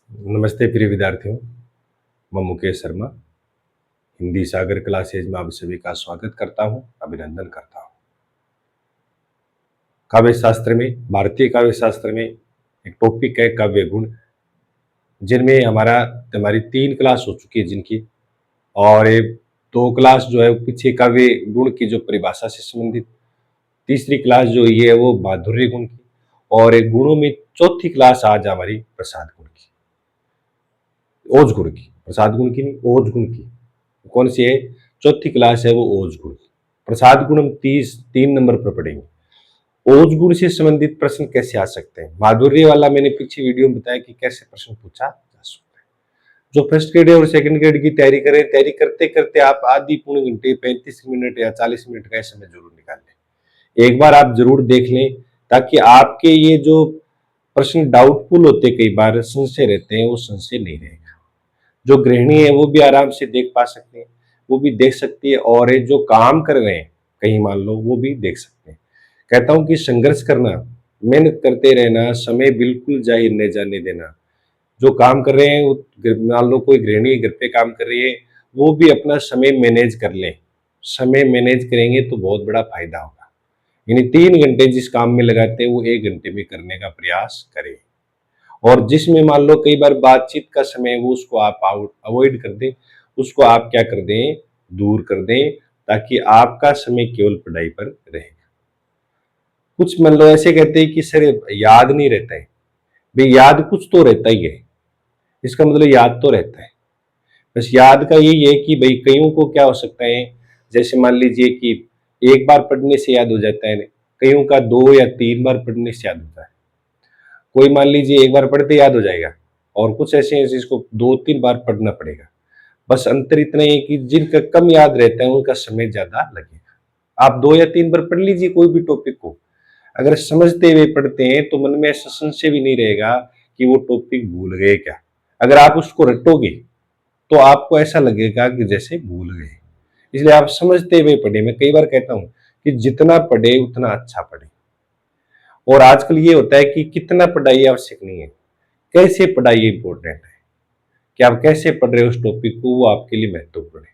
नमस्ते प्रिय विद्यार्थियों, मैं मुकेश शर्मा हिंदी सागर क्लासेज में आप सभी का स्वागत करता हूं, अभिनंदन करता हूं। काव्य शास्त्र में, भारतीय काव्य शास्त्र में एक टॉपिक है काव्य गुण, जिनमें हमारी 3 क्लास हो चुकी है जिनकी, और ये 2 क्लास जो है पीछे काव्य गुण की जो परिभाषा से संबंधित, तीसरी क्लास जो ये है वो माधुर्य गुण की, और एक गुणों में चौथी क्लास आज हमारी प्रसाद गुण की, ओज गुण की, प्रसाद गुण की नहीं, ओज गुण की। कौन सी है? चौथी क्लास है वो ओज गुण। प्रसाद गुण हम 3 नंबर पर पढ़ेंगे। ओज गुण से संबंधित प्रश्न कैसे आ सकते हैं? माधुर्य वाला मैंने पीछे वीडियो में बताया कि कैसे प्रश्न पूछा जा सकता है। जो फर्स्ट ग्रेड और सेकंड ग्रेड की तैयारी करें, तैयारी करते करते आप आधी पौने घंटे, 35 मिनट या 40 मिनट का समय जरूर निकाल लें। एक बार आप जरूर देख लें, ताकि आपके ये जो प्रश्न डाउटफुल होते, कई बार संशय रहते हैं, वो संशय नहीं रहेगा। जो गृहिणी है वो भी आराम से देख पा सकते हैं, वो भी देख सकती है, और जो काम कर रहे हैं कहीं मान लो, वो भी देख सकते हैं। कहता हूं कि संघर्ष करना, मेहनत करते रहना, समय बिल्कुल जाहिर नहीं जाने देना। जो काम कर रहे हैं, मान लो कोई गृहिणी घर पे काम कर रही है, वो भी अपना समय मैनेज कर लें। समय मैनेज करेंगे तो बहुत बड़ा फायदा होगा। यानी 3 घंटे जिस काम में लगाते हैं वो 1 घंटे में करने का प्रयास करें। और जिसमें मान लो कई बार बातचीत का समय वो उसको आप अवॉइड कर दें, उसको आप क्या कर दें, दूर कर दें, ताकि आपका समय केवल पढ़ाई पर रहेगा। कुछ मान लो ऐसे कहते हैं कि सर याद नहीं रहता है। भाई याद कुछ तो रहता ही है, इसका मतलब याद तो रहता है। बस याद का यही है कि भाई कईयों को क्या हो सकता है, जैसे मान लीजिए कि एक बार पढ़ने से याद हो जाता है, कईयों का 2 या 3 बार पढ़ने से याद होता है। कोई मान लीजिए एक बार पढ़ते याद हो जाएगा, और कुछ ऐसे हैं जिसको 2-3 बार पढ़ना पड़ेगा। बस अंतर इतना ही है कि जिनका कम याद रहता है उनका समय ज्यादा लगेगा। आप 2 या 3 बार पढ़ लीजिए कोई भी टॉपिक को, अगर समझते हुए पढ़ते हैं तो मन में ऐसा संशय भी नहीं रहेगा कि वो टॉपिक भूल गए क्या। अगर आप उसको रटोगे तो आपको ऐसा लगेगा कि जैसे भूल गए। इसलिए आप समझते हुए पढ़े। मैं कई बार कहता हूं कि जितना पढ़े उतना अच्छा पढ़े। और आजकल ये होता है कि कितना पढ़ाई आवश्यक नहीं है, कैसे पढ़ाई इंपॉर्टेंट है, कि आप कैसे पढ़ रहे हो उस टॉपिक को, वो आपके लिए महत्वपूर्ण है।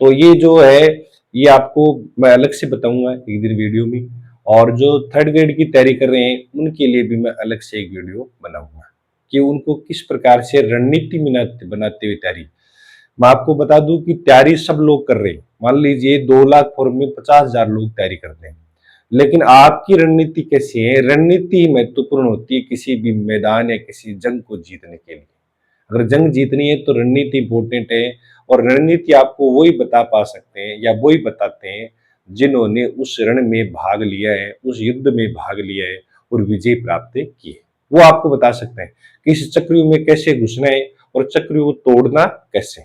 तो ये जो है, ये आपको मैं अलग से बताऊंगा एक दिन वीडियो में, और जो थर्ड ग्रेड की तैयारी कर रहे हैं उनके लिए भी मैं अलग से एक वीडियो बनाऊंगा कि उनको किस प्रकार से रणनीति बनाते हुए तैयारी। मैं आपको बता दूं कि तैयारी सब लोग कर रहे हैं। मान लीजिए 2 लाख फॉर्म में 50,000 लोग तैयारी करते हैं, लेकिन आपकी रणनीति कैसी है? रणनीति महत्वपूर्ण होती है किसी भी मैदान या किसी जंग को जीतने के लिए। अगर जंग जीतनी है तो रणनीति इंपॉर्टेंट है, और रणनीति आपको वही बता पा सकते हैं या वही बताते हैं जिन्होंने उस रण में भाग लिया है, उस युद्ध में भाग लिया है और विजय प्राप्त की है। वो आपको बता सकते हैं कि इस चक्रव्यूह में कैसे घुसना है और चक्रव्यूह को तोड़ना कैसे।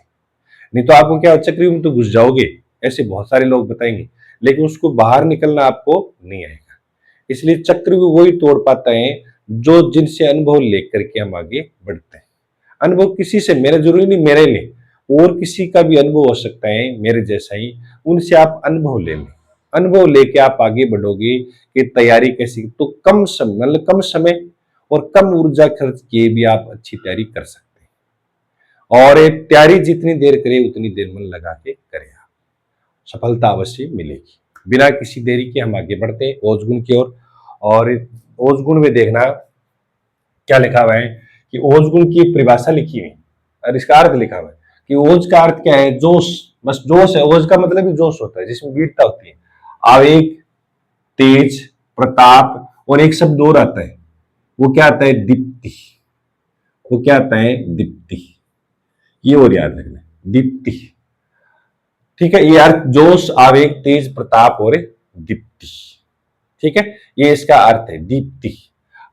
नहीं तो आपको क्या, चक्रव्यूह में तो घुस जाओगे, ऐसे बहुत सारे लोग बताएंगे, लेकिन उसको बाहर निकलना आपको नहीं आएगा। इसलिए चक्रव्यूह वही तोड़ पाता है जो जिनसे अनुभव लेकर के हम आगे बढ़ते हैं। अनुभव किसी से, मेरा जरूरी नहीं मेरे लिए, और किसी का भी अनुभव हो सकता है मेरे जैसा ही, उनसे आप अनुभव ले लें। अनुभव लेके आप आगे बढ़ोगे कि तैयारी कैसी, तो कम समय, मतलब कम समय और कम ऊर्जा खर्च किए भी आप अच्छी तैयारी कर सकते हैं। और एक तैयारी जितनी देर करे उतनी देर मन लगा के करें, आप सफलता अवश्य मिलेगी। बिना किसी देरी के हम आगे बढ़ते हैं ओज गुण की ओर। और ओज गुण में देखना क्या लिखा हुआ है कि ओज गुण की परिभाषा लिखी हुई और इसका अर्थ लिखा हुआ है कि ओज का अर्थ क्या है? जोश। बस जोश है। ओज का मतलब ही जोश होता है, जिसमें वीरता होती है, आवेग, तेज, प्रताप, और एक शब्द और आता है, वो क्या आता है? दीप्ति। वो क्या आता है? दीप्ति। ये और याद रखना, दीप्ति। ठीक है, ये अर्थ जोश, आवेग, तेज, प्रताप और दीप्ति। ठीक है, ये इसका अर्थ है, दीप्ति।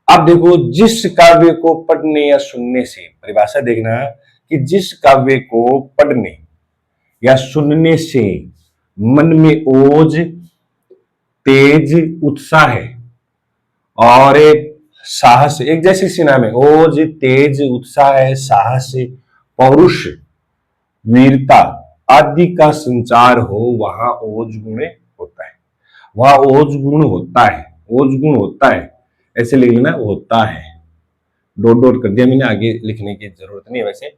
अब देखो, जिस काव्य को पढ़ने या सुनने से, परिभाषा देखना कि जिस काव्य को पढ़ने या सुनने से मन में ओज, तेज, उत्साह है और साहस, एक जैसे सी नाम है, ओज, तेज, उत्साह है, साहस, पौरुष, वीरता आदि का संचार हो, वहां ओज गुण होता है। वहां ओज गुण होता है, ओज गुण होता है, ऐसे लिख लेना, होता है। डॉट डॉट कर दिया मैंने, आगे लिखने की जरूरत नहीं है वैसे।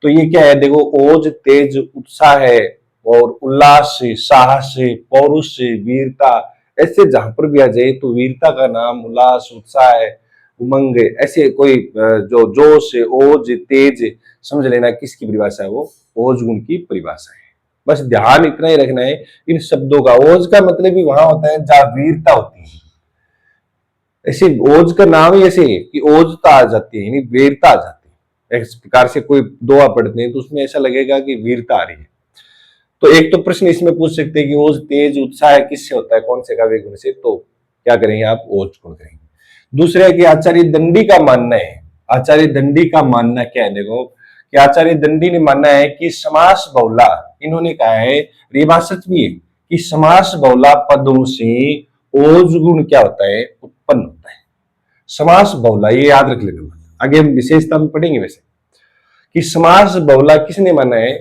तो ये क्या है, देखो, ओज तेज उत्साह है, और उल्लास से, साहस से, पौरुष से, वीरता, ऐसे जहां पर भी आ जाए तो वीरता का नाम, उल्लास, उत्साह है, उमंग, ऐसे कोई जो जोश है, ओज तेज, समझ लेना किसकी परिभाषा है, वो ओज गुण की परिभाषा है। बस ध्यान इतना ही रखना है इन शब्दों का। ओज का मतलब भी वहां होता है जहां वीरता होती है। ऐसे ओज का नाम ही ऐसे है कि ओजता आ जाती है, यानी वीरता आ जाती है। इस प्रकार से कोई दोहा पढ़ते हैं तो उसमें ऐसा लगेगा कि वीरता आ रही है। तो एक तो प्रश्न इसमें पूछ सकते हैं कि ओज तेज उत्साह किससे होता है, कौन से काव्य गुण से, तो क्या करेंगे आप, ओज गुण करेंगे। दूसरा है कि आचार्य दंडी का मानना है, आचार्य दंडी का मानना क्या है, देखो कि आचार्य दंडी ने मानना है कि समास बहुला, इन्होंने कहा है, ये बात सच भी है कि समास बहुला पदों से ओज गुण क्या होता है, उत्पन्न होता है। समास बहुला, ये याद रख लेना, आगे हम विशेषता में पढ़ेंगे वैसे कि समास बहुला किसने माना है,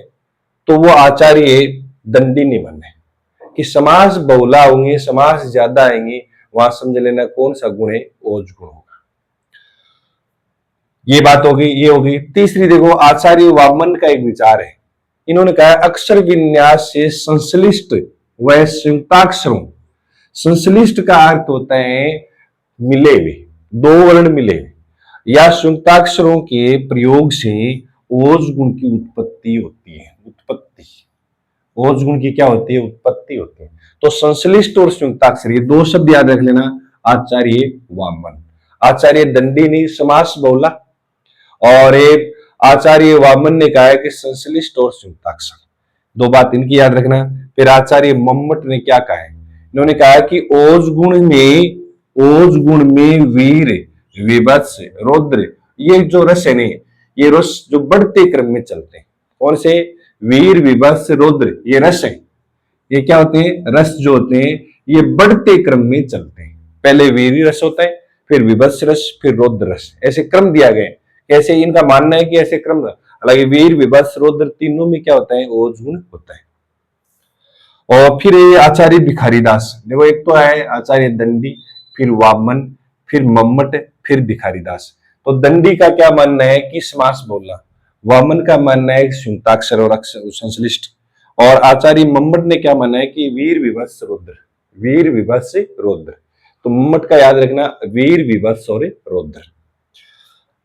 तो वो आचार्य दंडी ने माना है कि समास बहुला होंगे, समास ज्यादा आएंगे, वहां समझ लेना कौन सा गुण है, ओज गुण होगा। ये बात होगी, ये होगी। तीसरी देखो, आचार्य वामन का एक विचार है, इन्होंने कहा अक्षर विन्यास से संश्लिष्ट व संयुक्ताक्षरों, संश्लिष्ट का अर्थ होता है मिले हुए, दो वर्ण मिले हुए, या संयुक्ताक्षरों के प्रयोग से ओज गुण की उत्पत्ति होती है। उत्पत्ति, ओज गुण की क्या होती है, उत्पत्ति होती है। तो संश्लिष्ट और संयुक्ताक्षर, ये दो शब्द याद रख लेना। आचार्य वामन, आचार्य दंडी ने समास बहुला, और एक आचार्य वामन ने कहा है कि संश्लिष्ट और संयुक्ताक्षर, दो बात इनकी याद रखना। फिर आचार्य मम्मट ने क्या कहा है, इन्होंने कहा कि ओज गुण में, ओज गुण में वीर, विभत्स, रौद्र, ये जो रस है ने, ये रस जो बढ़ते क्रम में चलते हैं। कौन से, वीर, विभत्स, रौद्र, ये रस है। ये क्या होते हैं, रस जो होते हैं ये बढ़ते क्रम में चलते हैं। पहले वीर रस होता है, फिर विभत्स रस, फिर रौद्र रस, ऐसे क्रम दिया गया है। कैसे, इनका मानना है कि ऐसे क्रम, हालांकि वीर, विभत्स, रौद्र तीनों में क्या होता है, ओज गुण होता है। और फिर ये आचार्य भिखारीदास, देखो एक तो है आचार्य दंडी, फिर वामन, फिर मम्मट, फिर भिखारीदास। तो दंडी का क्या मानना है कि समास बोलना, वामन का मानना है संयुक्ताक्षर और अक्षर संश्लिष्ट, और आचार्य मम्मट ने क्या माना है कि वीर, विभत्स, रौद्र, वीर, विभत्स, रौद्र। तो मम्मट का याद रखना, वीर, विभत्स और रौद्र।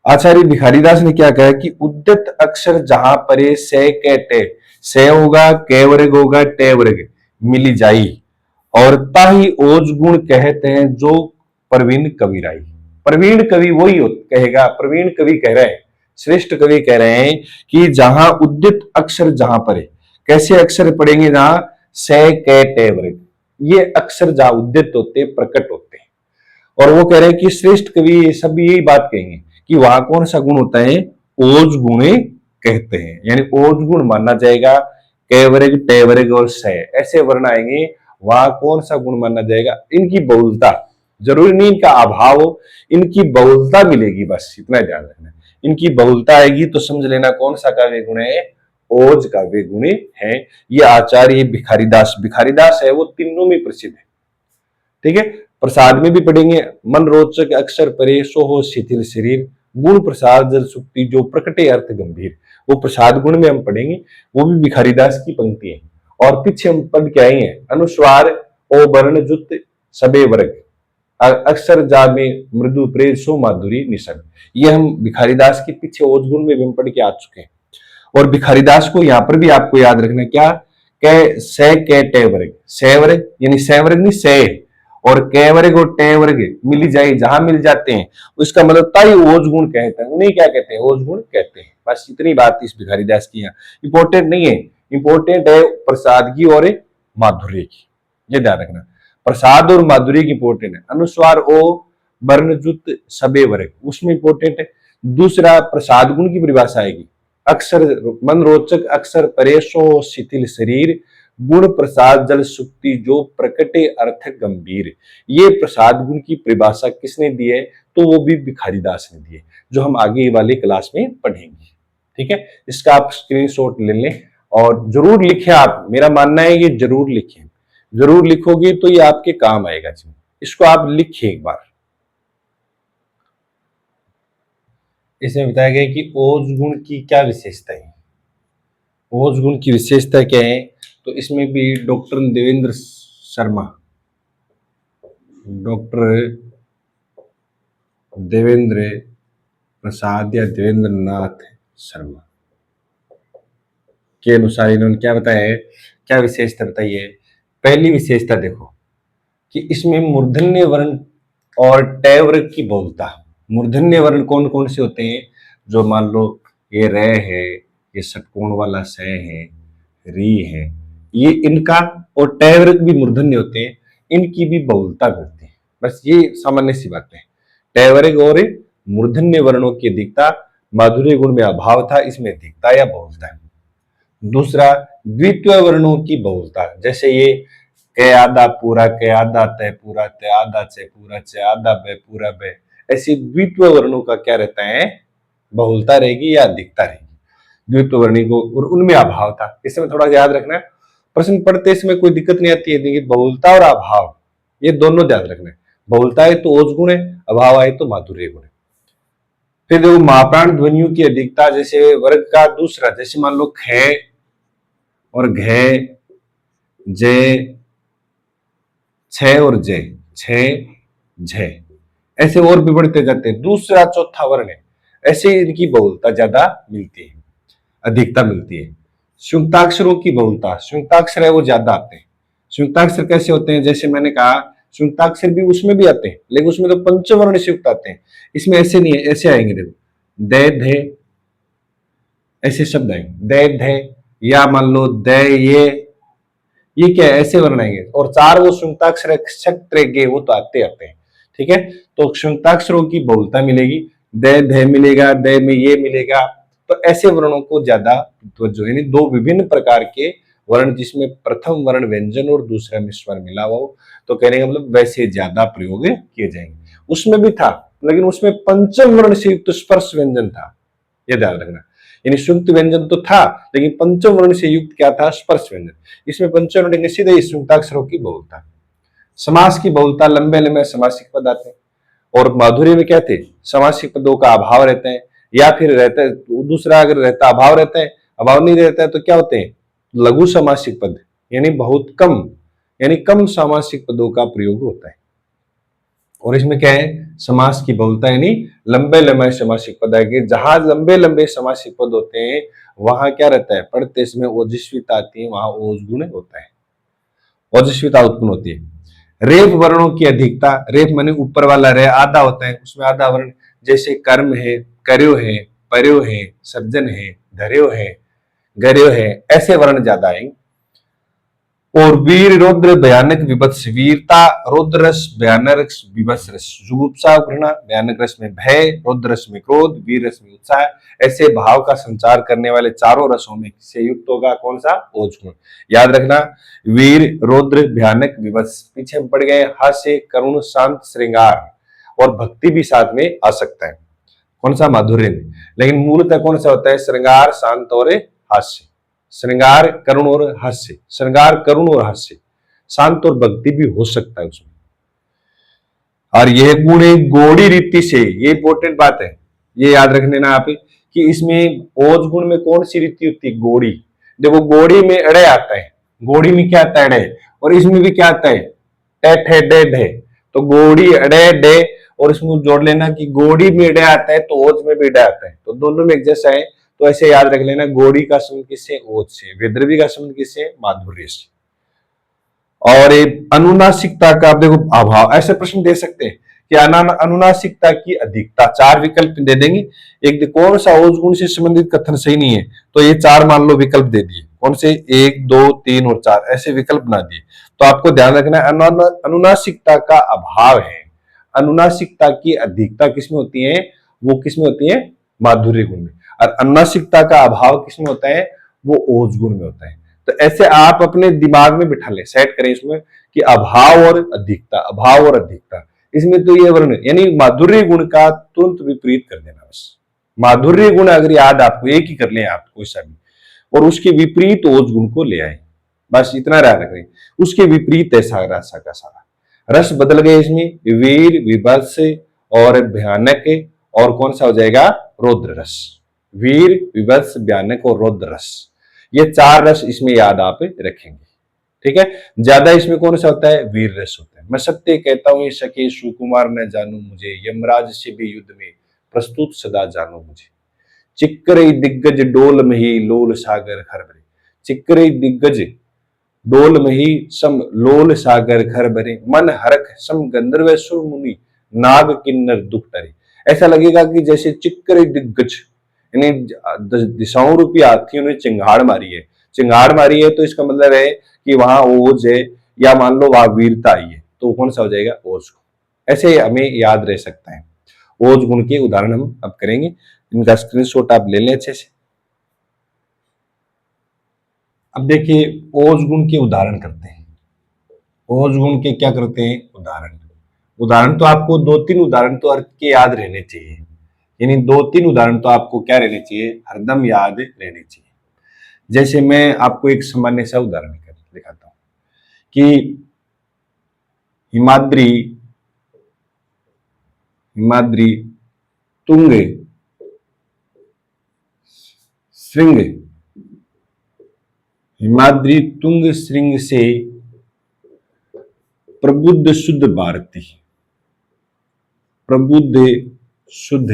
आचार्य भिखारीदास ने क्या कहा कि उद्यत अक्षर जहां परे से के टे, से होगा, के वर्ग होगा, टे वर्ग मिली जाई, और ताही ओज गुण कहते हैं जो प्रवीण कवि राई। प्रवीण कवि वही कहेगा, प्रवीण कवि कह रहे हैं, श्रेष्ठ कवि कह रहे हैं कि जहां उद्यत अक्षर जहां परे, कैसे अक्षर पढ़ेंगे, जहां से के टे वर्ग, ये अक्षर जहां उद्यत होते, प्रकट होते हैं। और वो कह रहे हैं कि श्रेष्ठ कवि सब यही बात कहेंगे कि वहां कौन सा गुण होता है, ओज गुणे कहते हैं, यानी ओज गुण माना जाएगा। कैवरेग, टेवरेग और से ऐसे वर्ण आएंगे, वहां कौन सा गुण माना जाएगा, इनकी बहुलता, जरूरी नहीं इनका अभाव हो, इनकी बहुलता मिलेगी, बस इतना ध्यान रखना। इनकी बहुलता आएगी तो समझ लेना कौन सा काव्य गुण है, ओज काव्य गुण है। ये आचार्य भिखारीदास, भिखारीदास है वो तीनों में प्रसिद्ध है, ठीक है। प्रसाद में भी पढ़ेंगे, मन रोचक अक्षर परे, सो हो शिथिल शरीर, गुण प्रसाद जल सुक्ति जो प्रकटे अर्थ गंभीर, वो प्रसाद गुण में हम पढ़ेंगे, वो भी भिखारीदास की पंक्ति है। और पीछे हम पढ़ के आए हैं, अनुस्वार ओ वर्ण जुत सबे वर्ग, अक्षर जामे मृदु प्रेम सो माधुरी निसर्ग, ये हम भिखारीदास के पीछे ओज गुण में भी हम पढ़ के आ चुके हैं। और भिखारीदास को यहाँ पर भी आपको याद रखना क्या, कै से के टे वर्ग, से वर्ग यानी से वर्ग नहीं से, और कै वर्ग और टे वर्ग मिली जाए, जहां मिल जाते हैं उसका मतलब ताई ओज गुण कहते हैं, उन्हें क्या कहते हैं, ओज गुण कहते हैं। बस इतनी बात इस भिखारीदास की यहाँ इंपॉर्टेंट नहीं है, इंपॉर्टेंट है प्रसाद की और माधुर्य की, ये ध्यान रखना। प्रसाद और माधुर्य की इंपॉर्टेंट है। अनुस्वार ओ वर्णजुत सबे वर्ग, उसमें इंपॉर्टेंट है। दूसरा प्रसाद गुण की परिभाषा आएगी, अक्षर मन रोचक अक्षर परेशो शिथिल शरीर, गुण प्रसाद जल सुक्ति जो प्रकटे अर्थ गंभीर, ये प्रसाद गुण की परिभाषा किसने दी है, तो वो भी भिखारीदास ने दी है, जो हम आगे वाली क्लास में पढ़ेंगे, ठीक है। इसका आप स्क्रीनशॉट ले लें और जरूर लिखें, आप, मेरा मानना है ये जरूर लिखें, जरूर लिखोगे तो ये आपके काम आएगा जी, इसको आप लिखिए एक बार। इसमें बताया गया है कि ओज गुण की क्या विशेषता है। ओज गुण की विशेषता क्या है, तो इसमें भी डॉक्टर देवेंद्र शर्मा, डॉक्टर देवेंद्र प्रसाद या देवेंद्र नाथ शर्मा के अनुसार इन्होंने क्या बताया है, क्या विशेषता बताई है। पहली विशेषता देखो कि इसमें मूर्धन्य वर्ण और टय वर्ग की बहुलता। मूर्धन्य वर्ण कौन कौन से होते हैं, जो मान लो ये रे है, ये षटकोण वाला स है, री है, ये इनका, और टय वर्ग भी मूर्धन्य होते हैं, इनकी भी बहुलता मिलती है। बस ये सामान्य सी बात है। टय वर्ग और मूर्धन्य वर्णों की अधिकता माधुर्य गुण में अभाव था, इसमें अधिकता या बहुलता है। दूसरा, द्वितीय वर्णों की बहुलता, जैसे ये क आधा पूरा, क आधा तय पूरा, तय आधा च पूरा, च आधा ब पूरा ब, ऐसी द्वितीय वर्णों का क्या रहता है, बहुलता रहेगी या अधिकता रहेगी। द्वितीय वर्णी को, और उनमें अभाव था, इसमें थोड़ा याद रखना है। प्रश्न पढ़ते इसमें कोई दिक्कत नहीं आती है, देखिए बहुलता और अभाव ये दोनों ध्यान रखना है। बहुलता है तो ओज गुण है, अभाव आए तो माधुर्य गुण है। फिर देखो महाप्राण ध्वनियों की अधिकता, जैसे वर्ग का दूसरा, जैसे मान लो ख और घ, जे, छ और जय, छ झ, ऐसे और भी बढ़ते जाते हैं। दूसरा चौथा वर्ण है, ऐसे इनकी बहुलता ज्यादा मिलती है, अधिकता मिलती है। संयुक्ताक्षरों की बहुलता, संयुक्ताक्षर है वो ज्यादा आते हैं। संयुक्ताक्षर कैसे होते हैं, जैसे मैंने कहा संयुक्ताक्षर भी उसमें भी आते हैं, लेकिन उसमें तो पंचवर्ण संयुक्त आते हैं, इसमें ऐसे नहीं है, ऐसे आएंगे। देखो दे धे, ऐसे शब्द आएंगे, दे धे, या मान लो दे ये क्या है, ऐसे वर्ण आएंगे। और चार वो संयुक्ताक्षर गे, वो तो आते आते हैं, ठीक है। तो संयुक्ताक्षरों की बहुलता मिलेगी, दे धे मिलेगा, दे में ये मिलेगा, तो ऐसे वर्णों को ज्यादा तवज्जो, यानी दो विभिन्न प्रकार के वर्ण जिसमें प्रथम वर्ण व्यंजन और दूसरा मिश्र वर्ण मिला हुआ हो, तो कहने का मतलब वैसे ज्यादा प्रयोग किए जाएंगे। उसमें भी था, लेकिन उसमें पंचम वर्ण से युक्त स्पर्श व्यंजन था, यह ध्यान रखना। यानी संयुक्त व्यंजन तो था, लेकिन पंचम वर्ण से युक्त क्या था, स्पर्श व्यंजन। इसमें पंचम वर्ण सीधे संयुक्ताक्षरों की बहुलता। समास की बहुलता, लंबे लंबे समासिक पद आते हैं, और माधुर्य में क्या थे, समासिक पदों का अभाव रहता है, या फिर रहता है दूसरा, अगर रहता अभाव रहता है, अभाव नहीं रहता है तो क्या होते हैं, लघु समासिक पद, यानी बहुत कम, यानी कम समासिक पदों का प्रयोग होता है। और इसमें क्या है, समास की बहुलता, यानी लंबे लंबे समासिक पद आएंगे। जहां लंबे लंबे समासिक पद होते हैं वहां क्या रहता है, पढ़ते इसमें ओजस्विता आती है, वहां ओज गुण होता है, ओजस्विता उत्पन्न होती है। रेफ वर्णों की अधिकता, रेफ माने ऊपर वाला रे आधा होता है, उसमें आधा वर्ण, जैसे कर्म है, कर्यो है, पर्यो है, सर्जन है, धर्यो है, गर्यो है, ऐसे वर्ण ज्यादा आएंगे। और वीर रौद्र भयानक विभत्स, वीरता रौद्र रस, भयानक रस, विभत्स रस, जुगुप्सा घृणा, भयानक रस में भय, रौद्र रस में क्रोध, वीर रस में उत्साह, ऐसे भाव का संचार करने वाले चारों रसों में से युक्त होगा कौन सा, ओज गुण। याद रखना, वीर रौद्र भयानक विभत्स, पीछे पड़ गए हास्य करुण शांत श्रृंगार, और भक्ति भी साथ में आ सकता है, कौन सा, माधुर्य में। लेकिन मूलतः कौन सा होता है, श्रृंगार शांत और हास्य, श्रृंगार करुण और हास्य, श्रृंगार करुण और हास्य, शांत और भक्ति भी हो सकता है उसमें। और यह गुण एक गौड़ी रीति से, ये इंपॉर्टेंट बात है, ये याद रख लेना आप कि इसमें ओज गुण में कौन सी रीति होती है, गौड़ी। देखो गौड़ी में अड़े आता है, गौड़ी में क्या आता है, अड़े, और इसमें भी क्या आता है, टेट है, डेड है। तो गौड़ी अड़े डे, और इसमें जोड़ लेना कि गौड़ी में अड़े आता है तो ओज में भी अड़े आता है, तो दोनों में एक जैसा है। तो ऐसे याद रख लेना, गौड़ी का संबंध किससे, ओज से, विद्रवी का संबंध किससे, माधुर्य से। और अनुनासिकता का आप देखो अभाव, ऐसे प्रश्न दे सकते हैं कि अनुनासिकता की अधिकता, चार विकल्प दे देंगे, एक कौन सा ओज गुण से संबंधित कथन सही नहीं है, तो ये चार मान लो विकल्प दे दिए, कौन से, 1 2 3 और 4, ऐसे विकल्प बना दिए। तो आपको ध्यान रखना है अनुनासिकता का अभाव है, अनुनासिकता की अधिकता किसमें होती है, वो किसमें होती है, माधुर्य गुण में, और अनुनासिकता का अभाव किसमें होता है, वो ओज गुण में होता है। तो ऐसे आप अपने दिमाग में बिठा ले, सेट करें इसमें कि अभाव और अधिकता, अभाव और अधिकता, इसमें तो ये वर्ण, यानी माधुर्य गुण का तुरंत विपरीत कर देना बस। माधुर्य गुण अगर याद आपको एक ही कर ले आप कोई सा भी, और उसके विपरीत ओज गुण को ले आए, बस इतना याद रखें, उसके विपरीत है सारा का सारा। रस बदल गए इसमें, वीर, विभत्स और भयानक, और कौन सा हो जाएगा, रौद्र रस। वीर, विभत्स, भयानक और रौद्र रस, ये 4 रस इसमें याद आप रखेंगे। ठीक है, ज्यादा इसमें कौन सा होता है? वीर रस होता है। मैं सत्य कहता हूं ये सके सुकुमार न जानू मुझे, यमराज से भी युद्ध में प्रस्तुत सदा जानो मुझे। चिक्करे दिग्गज डोल मही लोल सागर खर भरे, चिक्करे दिग्गज डोल मही सम लोल सागर घर भरे, मन हरख सम गंधर्व सुर मुनि नाग किन्नर दुख टरे। ऐसा लगेगा कि जैसे चिक्करे दिग्गज यानी दिशाओं रूपी हाथियों ने चिंगाड़ मारी है। चिंगाड़ मारी है तो इसका मतलब है कि वहां ओज है, या मान लो वहां वीरता आई है, तो कौन सा हो जाएगा? ओज को। ऐसे हमें याद रह सकता है। ओज गुण के उदाहरण हम अब करेंगे, इनका स्क्रीनशॉट आप ले लें अच्छे से। अब देखिए ओज गुण के उदाहरण करते हैं। ओज गुण के क्या करते हैं? उदाहरण। उदाहरण तो आपको 2-3 उदाहरण तो अर्थ के याद रहने चाहिए, यानी 2-3 उदाहरण तो आपको क्या रहने चाहिए? हरदम याद रहने चाहिए। जैसे मैं आपको एक सामान्य सा उदाहरण दिखाता हूं कि हिमाद्री हिमाद्री तुंग श्रृंग, हिमाद्री तुंग श्रृंग से प्रबुद्ध शुद्ध भारती, प्रबुद्ध शुद्ध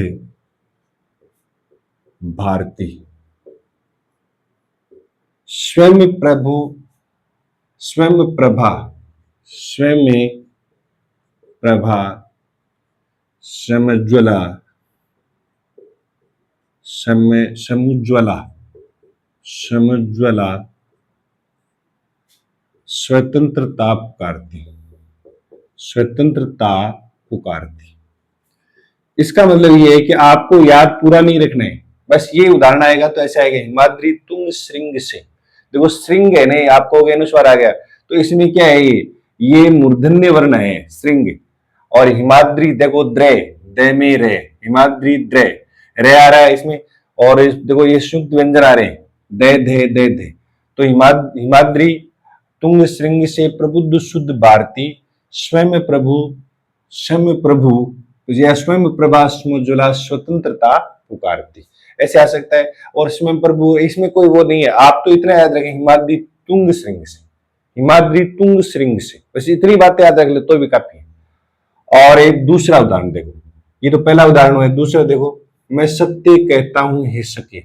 भारती, स्वयं प्रभु स्वयं प्रभा, स्वयं प्रभा समज्वला, समुज्वला समुज्वला स्वतंत्रता पुकारती, स्वतंत्रता पुकारती। इसका मतलब ये है कि आपको याद पूरा नहीं रखना है, बस ये उदाहरण आएगा तो ऐसे आएगा, हिमाद्री तुंग श्रृंग से। देखो श्रृंग है नहीं, आपको अनुस्वार आ गया, तो इसमें क्या है? ये मूर्धन्य वर्ण है श्रृंग। और हिमाद्री देखो द्रे, दे में रे, हिमाद्री द्रे, रे आ रहा है इसमें, और देखो ये संयुक्त व्यंजन आ रहे हैं, दे धे दे धे। तो हिमाद्री तुंग श्रृंग से प्रबुद्ध शुद्ध भारती, स्वयं प्रभु स्वयं प्रभा समुज्वला स्वतंत्रता पुकारती, ऐसे आ सकता है। और स्वयं प्रभु इसमें कोई वो नहीं है, आप तो इतना याद रखें, हिमाद्री तुंग श्रृंग से, हिमाद्री तुंग श्रृंग से, बस इतनी बातें याद रख ले तो भी काफी है। और एक दूसरा उदाहरण देखो, ये तो पहला उदाहरण है, दूसरा देखो, मैं सत्य कहता हूं हे सके।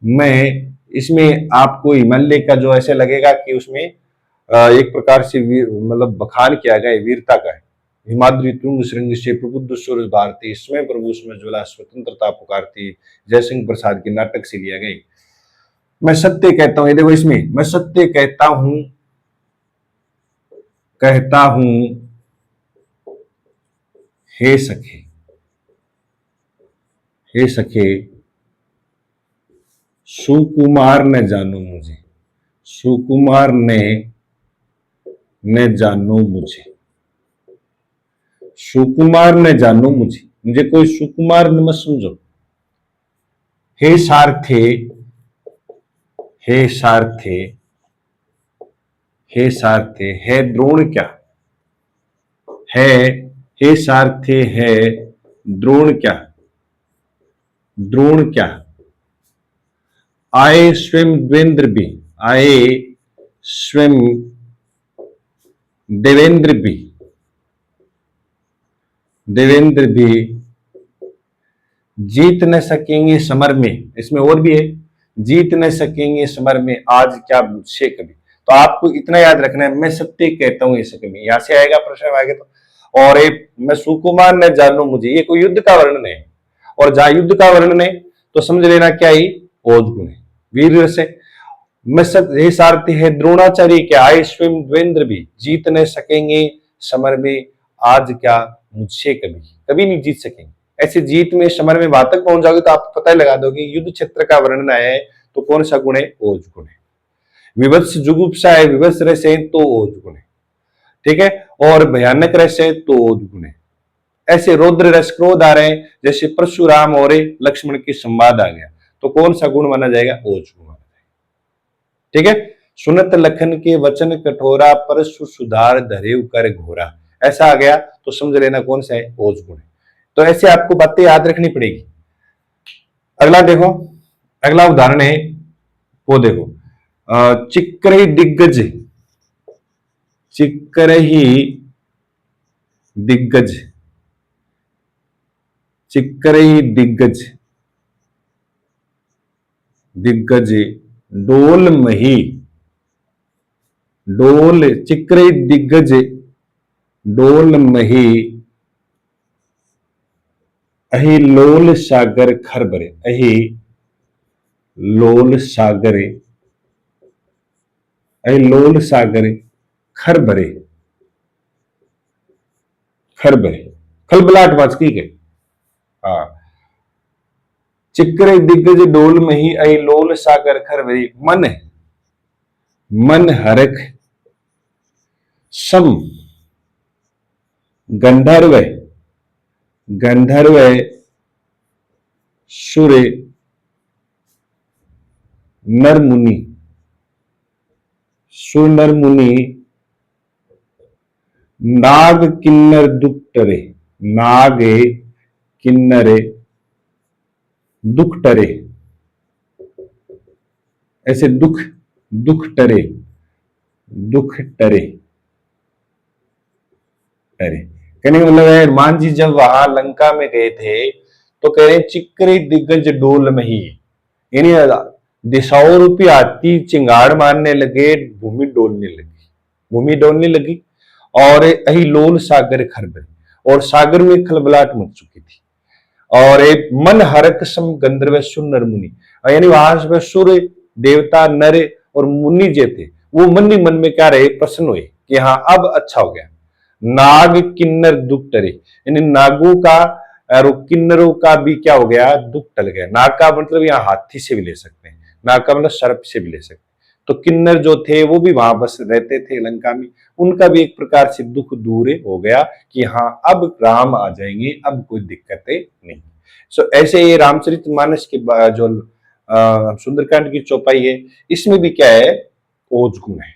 मैं इसमें आपको हिमालय का जो ऐसे लगेगा कि उसमें एक प्रकार से मतलब बखान किया गया है, वीरता का है। हिमाद्री तुंग श्रृंग से प्रबुद्ध सूरज भारती, स्वयं प्रभु समज्वला स्वतंत्रता पुकारती, जयसिंह प्रसाद के नाटक से लिया गया। मैं सत्य कहता हूं, ये देखो इसमें, मैं सत्य कहता हूं हे सखे, हे सखे सुकुमार ने जानो मुझे, सुकुमार ने जानो मुझे, सुकुमार ने जानो मुझे, मुझे कोई सुकुमार न मत समझो। हे सारथे, हे सारथे, हे सारथे, है द्रोण क्या है? हे सारथे है द्रोण क्या, द्रोण क्या? आए स्वयं देवेंद्र भी, आए स्वयं देवेंद्र भी, देवेंद्र भी जीत न सकेंगे समर में। इसमें और भी है, जीत न सकेंगे समर में आज क्या मुझसे कभी। तो आपको इतना याद रखना है, मैं सत्य कहता हूं इस में, यहां से आएगा प्रश्न आगे तो। और एक मैं सुकुमार न जानो मुझे, ये कोई युद्ध का वर्णन है, और जहां युद्ध का वर्णन है तो समझ लेना क्या ही ओज गुण है, वीर से। मैं हे सारथी है द्रोणाचार्य क्या, आए स्वयं द्वेंद्र भी, जीत न सकेंगे समर में आज क्या मुझसे कभी, कभी नहीं जीत सकेंगे। ऐसे जीत में समर में वहां तक पहुंच जाओगे तो आप पता ही लगा दोगे युद्ध क्षेत्र का वर्णन आया है तो कौन सा गुण है? ओज गुण है। विभत्स जुगुप्सा है, विभत्स रस है तो ओज गुण है, ठीक है। और भयानक रस है तो ओज गुण है। ऐसे रौद्र रस क्रोध आ रहे हैं, जैसे परशुराम और लक्ष्मण की संवाद आ गया, तो कौन सा गुण माना जाएगा? ओज गुण माना जाएगा, ठीक है। सुनत लखन के वचन कठोरा, परशु सुधार धरेव कर घोरा, ऐसा आ गया तो समझ लेना कौन सा है? ओज गुण है। तो ऐसे आपको बातें याद रखनी पड़ेगी। अगला देखो, अगला उदाहरण है वो देखो, चिक्करही दिग्गज, चिक्करही दिग्गज, चिक्करही दिग्गज, दिग्गज डोलमही, डोल चिक्करही दिग्गज डोलमही अहि लोल सागर खरबरे, अहि लोल सागरे, अहि लोल सागरे खरबरे, खरबरे खलबलाट वाचकी के। हाँ, चिक्करे दिग्गज डोल मही अहि लोल सागर खरबरे, मन मन हरख सम गंधर्व, गंधर्व सुर नर मुनि, सुर नर मुनि नाग किन्नर दुख टरे, नाग किन्नर दुख टरे, ऐसे दुख, दुख टरे, दुख टरे, टरे कहने का मतलब है हनुमान जी जब वहां लंका में गए थे तो कह रहे चिक्करे दिग्गज डोल मही, यानी दिशाओं रूपी हाथी चिंगाड़ मारने लगे, भूमि डोलने लगी, भूमि डोलने लगी, और अहिलोल सागर खरबरे, और सागर में खलबलाहट मच चुकी थी, और एक मन हरक सम गंधर्व सुर नर मुनि, यानी वहां से सुर देवता नर और मुनि जो थे वो मन ही मन में क्या रहे, प्रसन्न हुए कि हाँ अब अच्छा हो गया। नाग किन्नर दुख टरे, यानी नागों का और किन्नरों का भी क्या हो गया, दुख टल गया। नाग का मतलब यहाँ हाथी से भी ले सकते हैं, नाग का मतलब सर्प से भी ले सकते हैं। तो किन्नर जो थे वो भी वहां बस रहते थे लंका में, उनका भी एक प्रकार से दुख दूर हो गया कि हाँ अब राम आ जाएंगे, अब कोई दिक्कतें नहीं। सो ऐसे ये रामचरितमानस के जो सुंदरकांड की चौपाई है इसमें भी क्या है, ओज गुण है।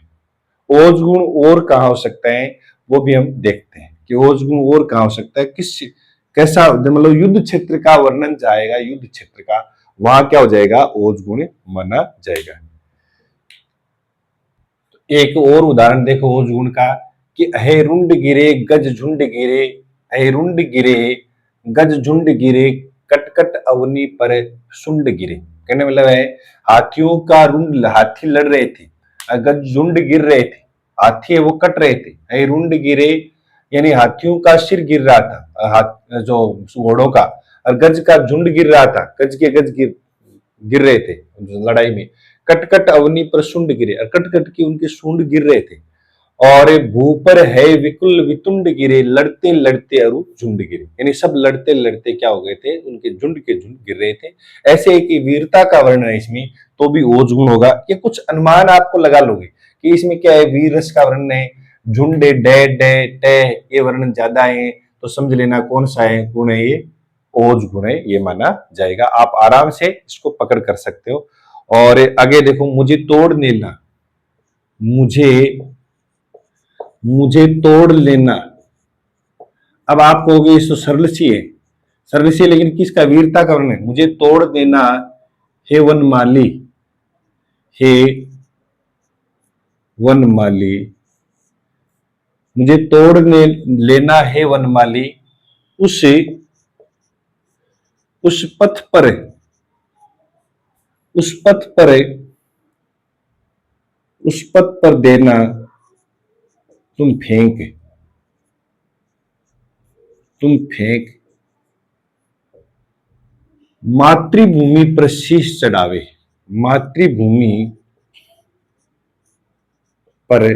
ओज गुण और कहाँ हो सकता है वो भी हम देखते हैं कि ओज गुण और कहाँ हो सकता है, किस कैसा मतलब युद्ध क्षेत्र का वर्णन जाएगा, युद्ध क्षेत्र का वहां क्या हो जाएगा, ओज गुण माना जाएगा। एक और उदाहरण देखो ओज गुण का कि अहेरुंड गिरे गज झुंड गिरे, अहेरुंड गिरे गज झुंड गिरे कटकट अवनी पर सुंड गिरे, कहने मतलब है हाथियों का रुंड, हाथी लड़ रहे थे, गज झुंड गिर रहे थे, हाथी है वो कट रहे थे, अहेरुंड गिरे यानी हाथियों का सिर गिर रहा था, हाथ जो घोड़ों का, और गज का झुंड गिर रहा था, गज के गज गिर रहे थे लड़ाई में, कटकट अवनी पर सुंड गिरे, और कटकट की उनके सूंड गिर रहे थे, और भू पर है विकुल वितुंड गिरे लड़ते लड़ते अरु झुंड गिरे, यानी सब लड़ते लड़ते क्या हो गए थे, उनके झुंड के झुंड गिर रहे थे। ऐसे एक वीरता का वर्णन है इसमें, तो भी ओज गुण होगा। ये कुछ अनुमान आपको लगा लोगे कि इसमें क्या है, वीर रस का वर्णन है, झुंड डे डे टे ये वर्णन ज्यादा है, तो समझ लेना कौन सा है गुण है, ये ओज गुण है, ये माना जाएगा। आप आराम से इसको पकड़ कर सकते हो। और आगे देखो, मुझे तोड़ लेना, मुझे मुझे तोड़ लेना। अब आप कहोगे इस तो सरल सी है, सरल सी है, लेकिन किसका, वीरता का वर्णन है। मुझे तोड़ देना हे वनमाली, हे वनमाली, मुझे तोड़ने लेना है वनमाली, उस पथ पर, उस पथ पर, उस पथ पर देना तुम फेंक, तुम फेंक, मातृभूमि पर शीश चढ़ावे, मातृभूमि पर,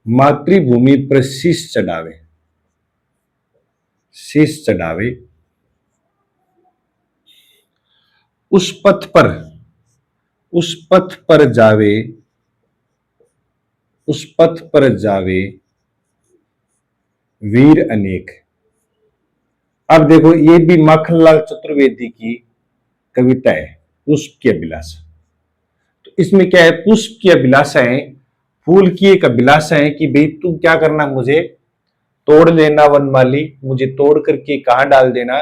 मातृभूमि पर शीश चढ़ावे, शीश चढ़ावे, उस पथ पर, उस पथ पर जावे, उस पथ पर जावे वीर अनेक। अब देखो ये भी माखनलाल चतुर्वेदी की कविता है, पुष्प की अभिलाषा। तो इसमें क्या है, पुष्प की अभिलाषा है, फूल की एक अभिलाषा है कि भाई तू क्या करना, मुझे तोड़ लेना वनमाली, मुझे तोड़ करके कहां डाल देना,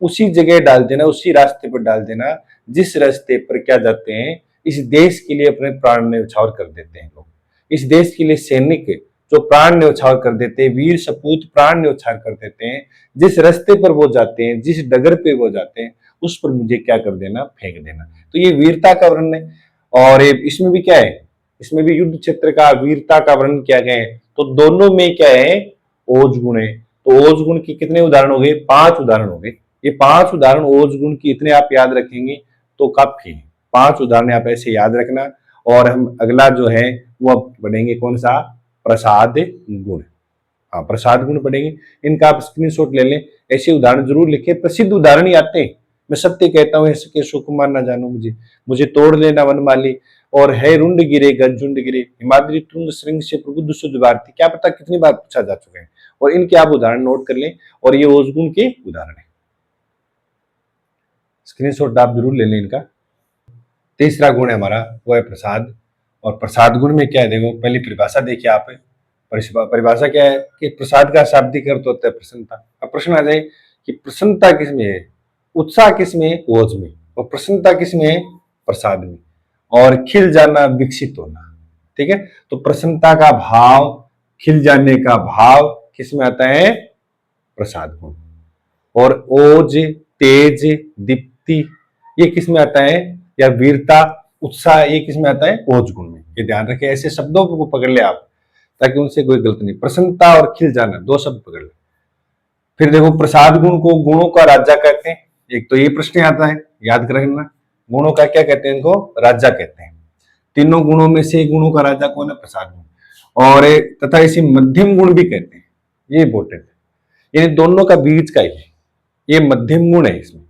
उसी जगह डाल देना, उसी रास्ते पर डाल देना जिस रास्ते पर क्या जाते हैं, इस देश के लिए अपने प्राण न्यौछावर कर देते हैं लोग। इस देश के लिए सैनिक जो प्राण न्यौछावर कर देते हैं, वीर सपूत प्राण न्यौछावर कर देते हैं, जिस रास्ते पर वो जाते हैं, जिस डगर पे वो जाते हैं, उस पर मुझे क्या कर देना, फेंक देना। तो ये वीरता का वर्णन है। और इसमें भी क्या है, इसमें भी युद्ध क्षेत्र का वीरता का वर्णन किया गया है। तो दोनों में क्या है, ओज गुण है। तो ओज गुण की कितने उदाहरण हो गए, 5 उदाहरण हो गए। ये 5 उदाहरण ओज गुण की इतने आप याद रखेंगे तो काफी है। 5 उदाहरण आप ऐसे याद रखना। और हम अगला जो है वो अब पढ़ेंगे कौन सा, प्रसाद गुण। हाँ, प्रसाद गुण पढ़ेंगे। इनका आप स्क्रीनशॉट ले लें, ऐसे उदाहरण जरूर लिखे, प्रसिद्ध उदाहरण ही आते हैं। मैं सत्य कहता हूँ ऐसे सुकुमार ना जानो मुझे, मुझे तोड़ लेना वनमाली, और है रुंड गिरे गज्जुंड गिरे, हिमाद्री तुंग श्रृंग से प्रबुद्ध शुद्ध भारती। क्या पता कितनी बार पूछा जा चुका है। और इनके आप उदाहरण नोट कर लें, और ये ओज गुण के उदाहरण है। स्क्रीनशॉट आप जरूर ले लें इनका। तीसरा गुण है हमारा, वो है प्रसाद। और प्रसाद गुण में क्या है, देखो पहली परिभाषा देखिए आप। परिभाषा क्या है कि प्रसाद का शाब्दिक अर्थ होता है प्रसन्नता। अब प्रश्न आ जाए कि प्रसन्नता किसमें है, उत्साह किसमें है, ओज में, और प्रसन्नता किसमें है, प्रसाद में। और खिल जाना, विकसित होना, ठीक है। तो प्रसन्नता का भाव, खिल जाने का भाव किसमें आता है, प्रसाद गुण। और ओज, तेज, दीप्ति ये किसमें आता है, या वीरता, उत्साह ये किसमें आता है, ओज गुण में। ये ध्यान रखें, ऐसे शब्दों को पकड़ ले आप ताकि उनसे कोई गलत नहीं। प्रसन्नता और खिल जाना 2 शब्द पकड़ ले। फिर देखो प्रसाद गुण को गुणों का राजा कहते हैं। एक तो ये प्रश्न आता है, याद कर रखना, गुणों का क्या कहते हैं, इनको राजा कहते हैं। तीनों गुणों में से गुणों का राजा कौन है, प्रसाद गुण। और तथा इसे मध्यम गुण भी कहते हैं, ये इंपॉर्टेंट है। यानी दोनों का बीच का ही, ये मध्यम गुण है इसमें।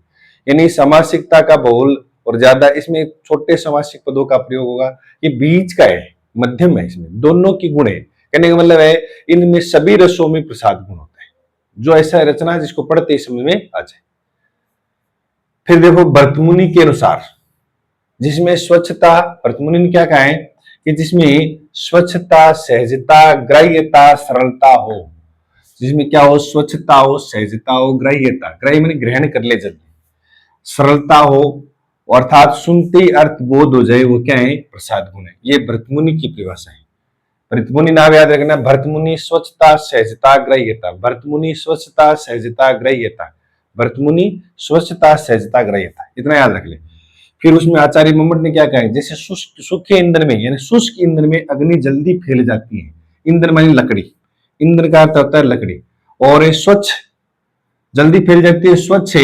यानी समासिकता का बहुल और ज्यादा, इसमें छोटे समासिक पदों का प्रयोग होगा। ये बीच का है, मध्यम है, इसमें दोनों की गुण है। कहने का मतलब है इनमें सभी रसों में प्रसाद गुण होता है, जो ऐसा रचना है जिसको पढ़ते ही समझ में आ जाए। फिर देखो भरतमुनि के अनुसार, जिसमें स्वच्छता, भरतमुनि ने क्या कहा है कि जिसमें स्वच्छता, सहजता, ग्राह्यता, सरलता हो। जिसमें क्या हो, स्वच्छता हो, सहजता हो, ग्राह्यता, ग्राह्य माने ग्रहण कर ले जल्दी, सरलता हो, अर्थात सुनते ही अर्थ बोध हो जाए, वो क्या है, प्रसाद गुण है। ये भरतमुनि की परिभाषा है। भरतमुनि नाम याद रखना, भरतमुनि स्वच्छता, सहजता, ग्राह्यता। भरतमुनि स्वच्छता, सहजता, ग्राह्यता। भरतमुनि स्वच्छता, सहजता, ग्राह्यता, इतना याद रख ले। फिर उसमें आचार्य मम्मट ने क्या कहा है, जैसे सूखे ईंधन में, यानी शुष्क ईंधन में अग्नि जल्दी फैल जाती है। ईंधन मानी लकड़ी, ईंधन का अर्थ होता है लकड़ी। और स्वच्छ जल्दी फैल जाती है, स्वच्छ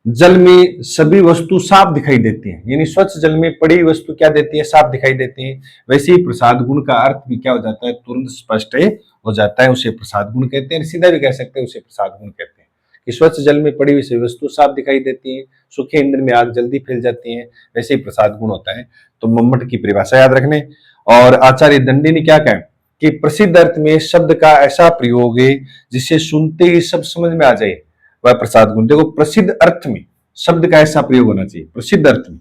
जल में सभी वस्तु साफ दिखाई देती है। यानी स्वच्छ जल में पड़ी वस्तु क्या देती है, साफ दिखाई देती है। वैसे ही प्रसाद गुण का अर्थ भी क्या हो जाता है, तुरंत स्पष्ट हो जाता है, उसे प्रसाद गुण कहते हैं। सीधा भी कह सकते हैं उसे प्रसाद गुण कहते हैं कि स्वच्छ जल में पड़ी हुई वस्तु साफ दिखाई देती है, सूखे ईंधन में आग जल्दी फैल जाती है, वैसे ही प्रसाद गुण होता है। तो मम्मट की परिभाषा याद रखने। और आचार्य दंडी ने क्या कहा कि प्रसिद्ध अर्थ में शब्द का ऐसा प्रयोग है जिसे सुनते ही सब समझ में आ जाए, वह प्रसाद गुण। देखो प्रसिद्ध अर्थ में शब्द का ऐसा प्रयोग होना चाहिए, प्रसिद्ध अर्थ में,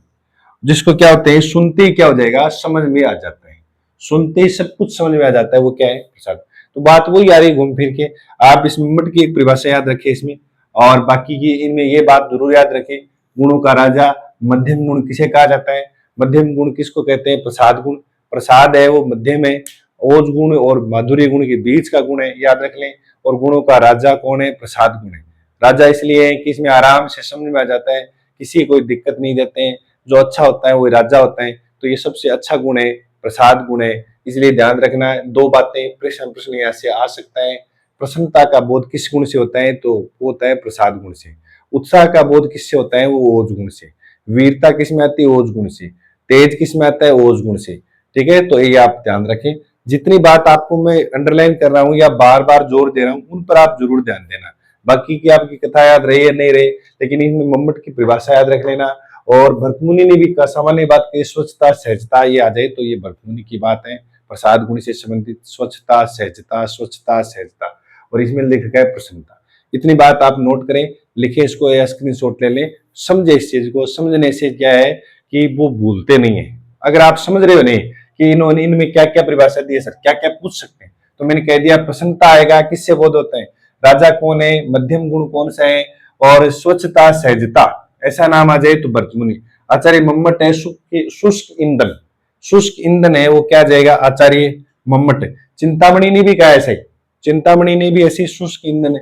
जिसको क्या होते हैं, सुनते ही क्या हो जाएगा, समझ में आ जाता है। सुनते ही सब कुछ समझ में आ जाता है, वो क्या है, प्रसाद। तो बात वही आ रही घूम फिर के। आप इस मम्मट की परिभाषा याद रखें इसमें, और बाकी की इनमें ये बात जरूर याद रखें, गुणों का राजा मध्यम गुण किसे कहा जाता है, मध्यम गुण किसको कहते हैं, प्रसाद गुण। प्रसाद है वो मध्यम है, ओज गुण और माधुर्य गुण के बीच का गुण है, याद रख लें। और गुणों का राजा कौन है, प्रसाद गुण है। राजा इसलिए है कि इसमें आराम से समझ में आ जाता है, किसी कोई दिक्कत नहीं देते हैं, जो अच्छा होता है वो राजा होता है। तो ये सबसे अच्छा गुण है, प्रसाद गुण है। इसलिए ध्यान रखना है 2 बातें, प्रश्न यहाँ से आ सकता है। प्रसन्नता का बोध किस गुण से होता है, तो वो होता है प्रसाद गुण से। उत्साह का बोध किससे होता है, वो ओज गुण से। वीरता किस में आती है, ओज गुण से। तेज किस में आता है, ओज गुण से। ठीक है, तो ये आप ध्यान रखें। जितनी बात आपको मैं अंडरलाइन कर रहा हूँ या बार बार जोर दे रहा हूँ, उन पर आप जरूर ध्यान देना। बाकी की आपकी कथा याद रही है नहीं रही, लेकिन इनमें मम्मट की परिभाषा याद रख लेना। और भरतमुनि ने भी सामान्य बात की, स्वच्छता, सहजता ये आ जाए तो ये भरतमुनि की बात है। प्रसाद गुण से संबंधित स्वच्छता, सहजता, स्वच्छता, सहजता, और इसमें लिखा है प्रसन्नता। इतनी बात आप नोट करें, लिखे इसको या स्क्रीनशॉट ले लें, समझे इस चीज को। समझने से क्या है कि वो भूलते नहीं है। अगर आप समझ रहे हो नहीं कि इन्होंने इनमें क्या क्या परिभाषा दी है, सर क्या क्या पूछ सकते हैं, तो मैंने कह दिया प्रसन्नता आएगा, किससे बोध होता है, राजा कौन है, मध्यम गुण कौन सा है, और स्वच्छता सहजता ऐसा नाम आ जाए तो भर्तृमुनि। आचार्य मम्मट है शुष्क ईंधन, शुष्क ईंधन है वो क्या जाएगा आचार्य मम्मट। चिंतामणि ने भी कहा ऐसा ही, चिंतामणि ने भी ऐसी शुष्क ईंधन है।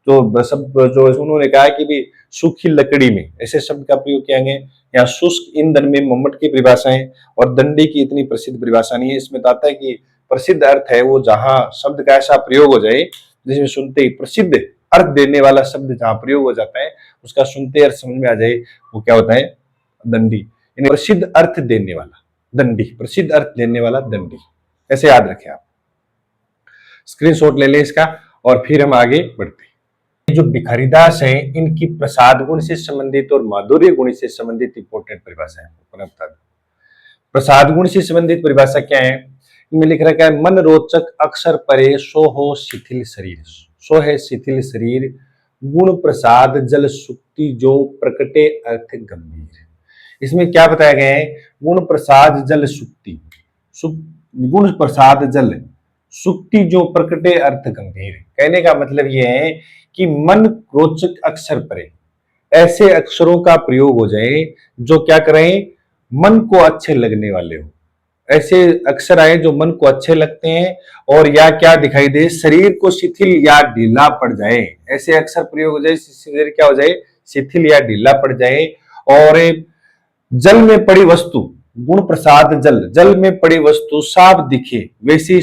तो सब जो उन्होंने कहा कि भी सूखी लकड़ी में ऐसे शब्द का प्रयोग किया गया। यहाँ शुष्क ईंधन में मम्मट की परिभाषा है और दंडी की इतनी प्रसिद्ध परिभाषा नहीं है। इसमें तो आता है कि प्रसिद्ध अर्थ है वो जहां शब्द का ऐसा प्रयोग हो जाए जिसमें सुनते ही प्रसिद्ध अर्थ देने वाला शब्द जहां प्रयोग हो जाता है उसका सुनते अर्थ समझ में आ जाए वो क्या होता है दंडी। प्रसिद्ध अर्थ देने वाला दंडी, प्रसिद्ध अर्थ देने वाला दंडी, ऐसे याद रखें आप। स्क्रीनशॉट ले लें इसका और फिर हम आगे बढ़ते हैं। जो भिखारीदास हैं इनकी प्रसाद गुण से संबंधित और माधुर्य गुण से संबंधित इंपोर्टेंट परिभाषा है। प्रसाद गुण से संबंधित परिभाषा क्या है, इनमें लिख रखा है मन रोचक अक्षर परे सो हो शिथिल शरीर, सो है शिथिल शरीर गुण प्रसाद जल सुक्ति जो प्रकटे अर्थ गंभीर। इसमें क्या बताया गया है, गुण प्रसाद जल सुक्ति, गुण प्रसाद जल सुक्ति जो प्रकटे अर्थ गंभीर। कहने का मतलब यह है कि मन रोचक अक्षर परे, ऐसे अक्षरों का प्रयोग हो जाए जो क्या करें मन को अच्छे लगने वाले हो, ऐसे अक्षर आए जो मन को अच्छे लगते हैं और या क्या दिखाई दे शरीर को शिथिल या ढीला पड़ जाए, ऐसे अक्षर प्रयोग हो जाए शरीर क्या हो जाए शिथिल या ढीला पड़ जाए। और जल में पड़ी वस्तु, गुण प्रसाद जल, जल में पड़ी वस्तु साफ दिखे वैसी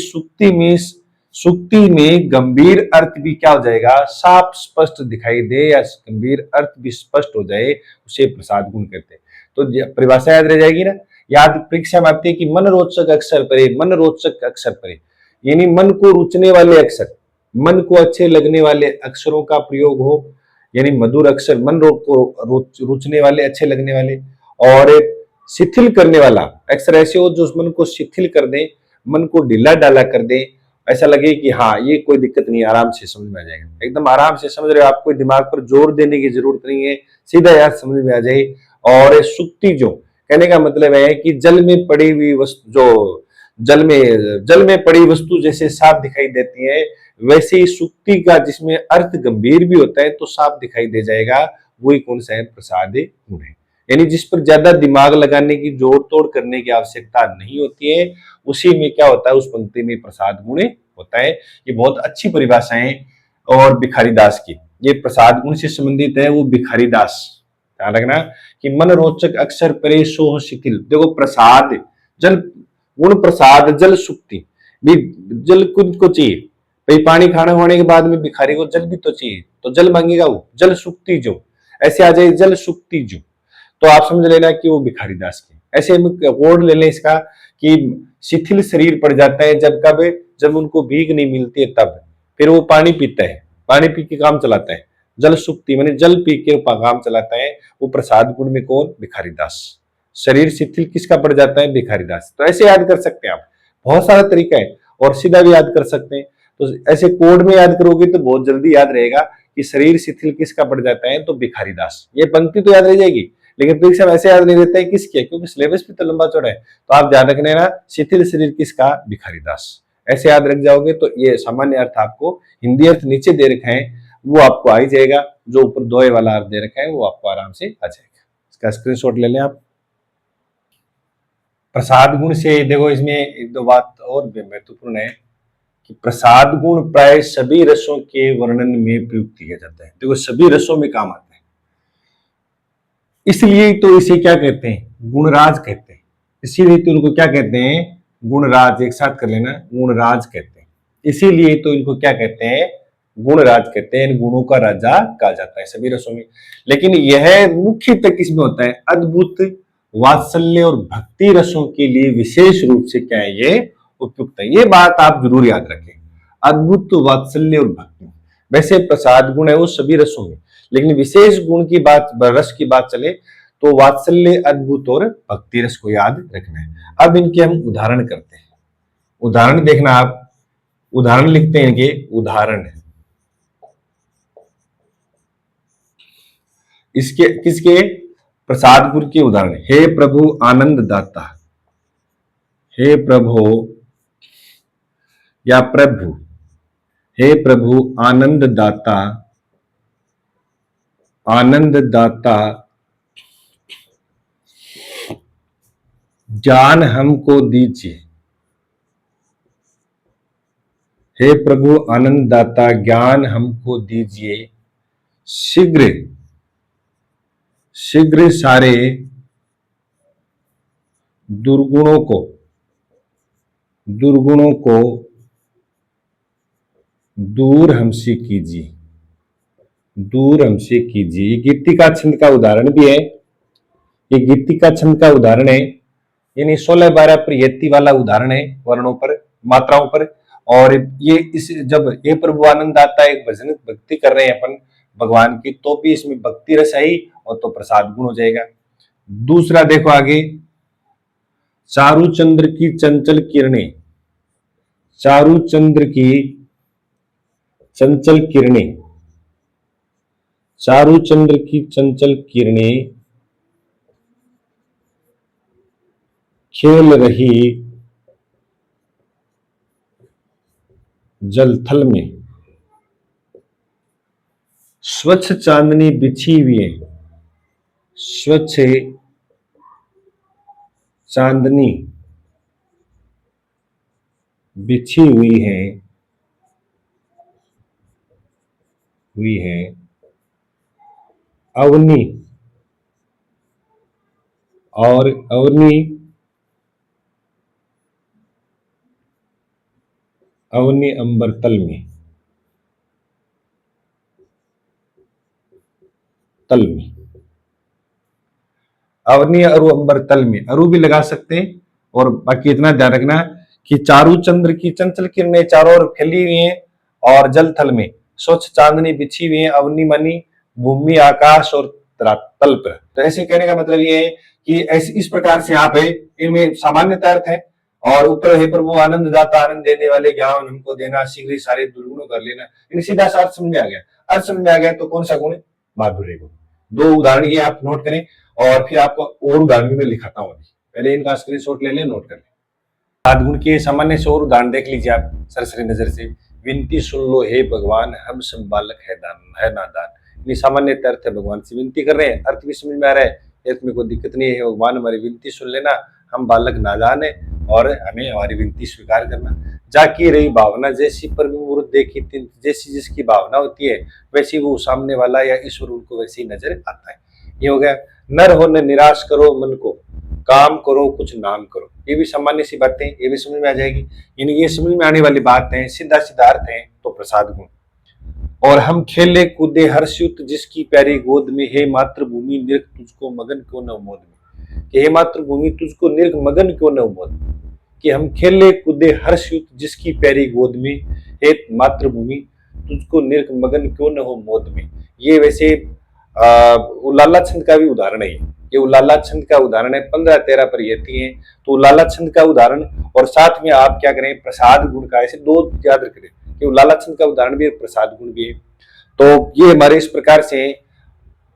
सुक्ति में गंभीर अर्थ भी क्या हो जाएगा साफ स्पष्ट दिखाई दे या गंभीर अर्थ भी स्पष्ट हो जाए, उसे प्रसाद गुण कहते हैं। तो परिभाषा याद रह जाएगी ना, याद परीक्षा में आती है कि मन रोचक अक्षर परे, मन रोचक अक्षर परे यानी मन को रुचने वाले अक्षर, मन को अच्छे लगने वाले अक्षरों का प्रयोग हो, यानी मधुर अक्षर मन को रुचने वाले अच्छे लगने वाले। और शिथिल करने वाला अक्षर ऐसे हो जो मन को शिथिल कर दे, मन को ढीला डाला कर दे, ऐसा लगे कि हाँ ये कोई दिक्कत नहीं, आराम से समझ में आ जाएगा, एकदम आराम से समझ रहे हो आप, कोई दिमाग पर जोर देने की जरूरत नहीं है, सीधा याद समझ में आ जाए। और सुक्ति जो कहने का मतलब है कि जल में पड़ी हुई वस्तु, जो जल में पड़ी वस्तु जैसे साफ दिखाई देती है वैसे ही सुक्ति का जिसमें अर्थ गंभीर भी होता है तो साफ दिखाई दे जाएगा, वही कौन सा है प्रसाद गुण है। यानी जिस पर ज्यादा दिमाग लगाने की जोड़ तोड़ करने की आवश्यकता नहीं होती है उसी में क्या होता है उस पंक्ति में प्रसाद गुण होता है। ये बहुत अच्छी परिभाषा है। और भिखारीदास की ये प्रसाद गुण से संबंधित है, वो भिखारीदास ध्यान रखना कि मन रोचक अक्षर परे सो शिथिल। देखो प्रसाद जल, गुण प्रसाद जल सुक्ति भी, जल खुद को चाहिए भाई, पानी खाना होने के बाद में भिखारी को जल भी तो चाहिए, तो जल मांगेगा वो, जल सुक्ति जो ऐसे आ जाए जल सुक्ति जो, तो आप समझ लेना कि वो भिखारीदास की। ऐसे वर्ड ले लें इसका कि शिथिल शरीर पड़ जाता है जब कब, जब उनको भीख नहीं मिलती है तब, फिर वो पानी पीता है, पानी पी के काम चलाता है, जल सुक्ति माने जल पी के काम चलाता है, वो प्रसाद गुण में कौन भिखारीदास। शरीर शिथिल किसका पड़ जाता है भिखारीदास। तो ऐसे याद कर सकते हैं आप, बहुत सारा तरीका है और सीधा भी याद कर सकते हैं। तो ऐसे कोड में याद करोगे तो बहुत जल्दी याद रहेगा कि शरीर शिथिल किसका पड़ जाता है तो भिखारीदास। ये पंक्ति तो याद रह जाएगी लेकिन परीक्षा में ऐसे याद नहीं रहता है किसके, क्योंकि सिलेबस भी तो लंबा चौड़ा है। तो आप ध्यान रखने ना शिथिल शरीर किसका भिखारीदास, ऐसे याद रख जाओगे तो ये सामान्य अर्थ आपको, हिंदी अर्थ नीचे दे रखा है वो आपको आ ही जाएगा, जो ऊपर दोए वाला अर्थ दे रखा है वो आपको आराम से आ जाएगा। इसका स्क्रीनशॉट ले लें आप। प्रसाद गुण से देखो इसमें एक दो बात और भी महत्वपूर्ण है कि प्रसाद गुण प्राय सभी रसों के वर्णन में प्रयुक्त किया जाता है। देखो सभी रसों में काम आता है, इसलिए तो इसे क्या कहते हैं गुणराज कहते हैं। इसीलिए तो इनको क्या कहते हैं गुणराज, एक साथ कर लेना गुणराज कहते हैं। इसीलिए तो इनको क्या कहते हैं गुणराज कहते हैं, इन गुणों का राजा कहा जाता है सभी रसों में। लेकिन यह मुख्यतः किसमें होता है अद्भुत वात्सल्य और भक्ति रसों के लिए विशेष रूप से क्या है ये उपयुक्त है। ये बात आप जरूर याद रखें, अद्भुत वात्सल्य और भक्ति। वैसे प्रसाद गुण है वो सभी रसों में, लेकिन विशेष गुण की बात, रस की बात चले तो वात्सल्य अद्भुत और भक्ति रस को याद रखना है। अब इनके हम उदाहरण करते हैं, उदाहरण देखना आप, उदाहरण लिखते हैं इनके उदाहरण, इसके किसके प्रसाद गुण के उदाहरण। हे प्रभु आनंद दाता, हे प्रभु या प्रभु, हे प्रभु आनंद दाता आनंददाता ज्ञान हमको दीजिए। हे प्रभु आनंददाता ज्ञान हमको दीजिए, शीघ्र शीघ्र सारे दुर्गुणों को दूर हमसे कीजिए, दूर हमसे कीजिए। ये गीतिका छंद का उदाहरण भी है, ये गीतिका छंद का उदाहरण है, यानी 16-12 पर यति वाला उदाहरण है, वर्णों पर, मात्राओं पर। और ये इस जब ये प्रभु आनंद आता है, एक भजन भक्ति कर रहे हैं अपन भगवान की, तो भी इसमें भक्ति रस आई और तो प्रसाद गुण हो जाएगा। दूसरा देखो आगे, चारु चंद्र की चंचल किरणें, चारु चंद्र की चंचल किरणें, चारु चंद्र की चंचल किरणें खेल रही जलथल में, स्वच्छ चांदनी बिछी हुई है, स्वच्छ चांदनी बिछी हुई है अवनी और अवनी अंबर तल में, अवनी अरु अंबर तल में, अरु भी लगा सकते हैं। और बाकी इतना ध्यान रखना कि चारु चंद्र की चंचल किरणें चारों ओर फैली हुई हैं और जल थल में स्वच्छ चांदनी बिछी हुई है, अवनी मनी भूमि आकाश और तल पर। तो ऐसे कहने का मतलब ये है कि ऐसे इस प्रकार से यहाँ पे इनमें सामान्यता अर्थ है। और ऊपर है प्रभु आनंद दाता आनंद देने वाले ज्ञान हमको देना, शीघ्र सारे दुर्गुणों कर लेना। इन सीधा सा अर्थ समझ में आ गया। अर्थ समझ में आ गया तो कौन सा गुण है? माधुर्य गुण। दो उदाहरण ये आप नोट करें और फिर आपको और उदाहरण में लिखाता हूं। पहले इनका स्क्रीनशॉट ले लें, नोट कर लें। सात गुण के सामान्य से और उदाहरण देख लीजिए आप सरसरी नजर से। विनती सुन लो हे भगवान, हम सब बालक है नादान। ये सामान्य अर्थ है, भगवान से विनती कर रहे हैं, अर्थ भी समझ में आ रहा है, अर्थ में कोई दिक्कत नहीं है। भगवान हमारी विनती सुन लेना, हम बालक नादान है और हमें हमारी विनती स्वीकार करना। जाकी रही भावना जैसी पर मुहूर्त देखी, जैसी जिसकी भावना होती है वैसी वो सामने वाला या ईश्वर उनको वैसे ही नजर आता है। ये हो गया। नर हो न निराश करो मन को, काम करो कुछ नाम करो। ये भी सामान्य सी बातें, ये भी समझ में आ जाएगी। यानी ये समझ में आने वाली बात है, सीधा सीधा अर्थ है तो प्रसाद गुण। और हम खेले कूदे हर्षयुत जिसकी प्यारी गोद में, हे मातृभूमि निर्क तुझको मगन क्यों न मोद में। कि हे मातृभूमि तुझको निर्क मगन क्यों न मोद। कि हम खेले कूदे हर्षयुत जिसकी प्यारी गोद में, हे मातृभूमि तुझको निर्क मगन क्यों न हो मोद में। ये वैसे उलाला छंद का भी उदाहरण है। ये उलाला छंद का उदाहरण है, 15-13 पर यति है तो उलाला छंद का उदाहरण। और साथ में आप क्या करें, प्रसाद गुण का, ऐसे दो याद रखें कि उलाला छंद का उदाहरण भी है, प्रसाद गुण भी है। तो ये हमारे इस प्रकार से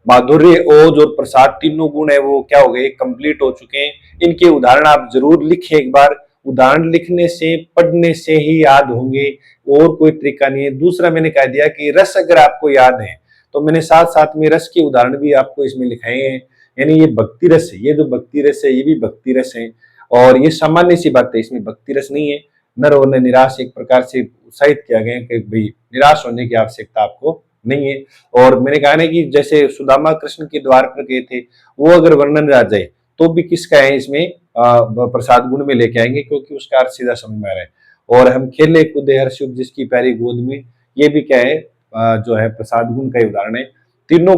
माधुर्य, ओज और प्रसाद तीनों गुण है वो क्या हो गए, कंप्लीट हो चुके हैं। इनके उदाहरण आप जरूर लिखें एक बार। उदाहरण लिखने से, पढ़ने से ही याद होंगे, और कोई तरीका नहीं है। दूसरा मैंने कह दिया कि रस अगर आपको याद है तो मैंने साथ साथ में रस के उदाहरण भी आपको इसमें लिखाए हैं। यानी ये भक्ति रस है, ये जो भक्ति रस है ये भी भक्ति रस है। और ये सामान्य सी बात है, इसमें भक्ति रस नहीं है। नर और निराश एक प्रकार से उत्साहित किया गया कि भाई निराश होने की आवश्यकता आपको नहीं है। और मैंने कहा ना कि जैसे सुदामा कृष्ण के द्वार पर गए थे, वो अगर वर्णन आ जाए तो भी किसका है, इसमें प्रसाद गुण में लेके आएंगे, क्योंकि उसका अर्थ सीधा समझ में आ रहा है। और हम खेले कूदे हर्षयुक्त जिसकी प्यारी गोद में, ये भी क्या है, जो है प्रसाद गुण का उदाहरण है। तीनों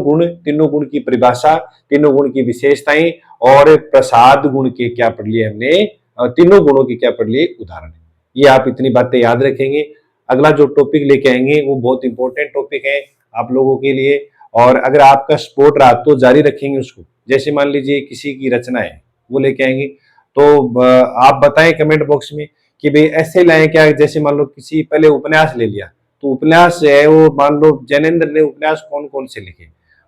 गुण की परिभाषा, तीनों गुण की विशेषताएं और प्रसाद गुण के क्या पढ़ लिए हमने, तीनों गुणों की क्या पढ़ लिए उदाहरण। ये आप इतनी बातें याद रखेंगे। अगला जो टॉपिक लेके आएंगे वो बहुत इंपॉर्टेंट टॉपिक है आप लोगों के लिए। और अगर आपका सपोर्ट रहा तो जारी रखेंगे उसको। जैसे मान लीजिए किसी की रचना है वो लेके आएंगे, तो आप बताएं कमेंट बॉक्स में कि भाई ऐसे लाएं क्या। जैसे मान लो किसी पहले उपन्यास ले लिया, तो उपन्यास है वो, मान लो जैनेन्द्र ने उपन्यास कौन कौन से लिखे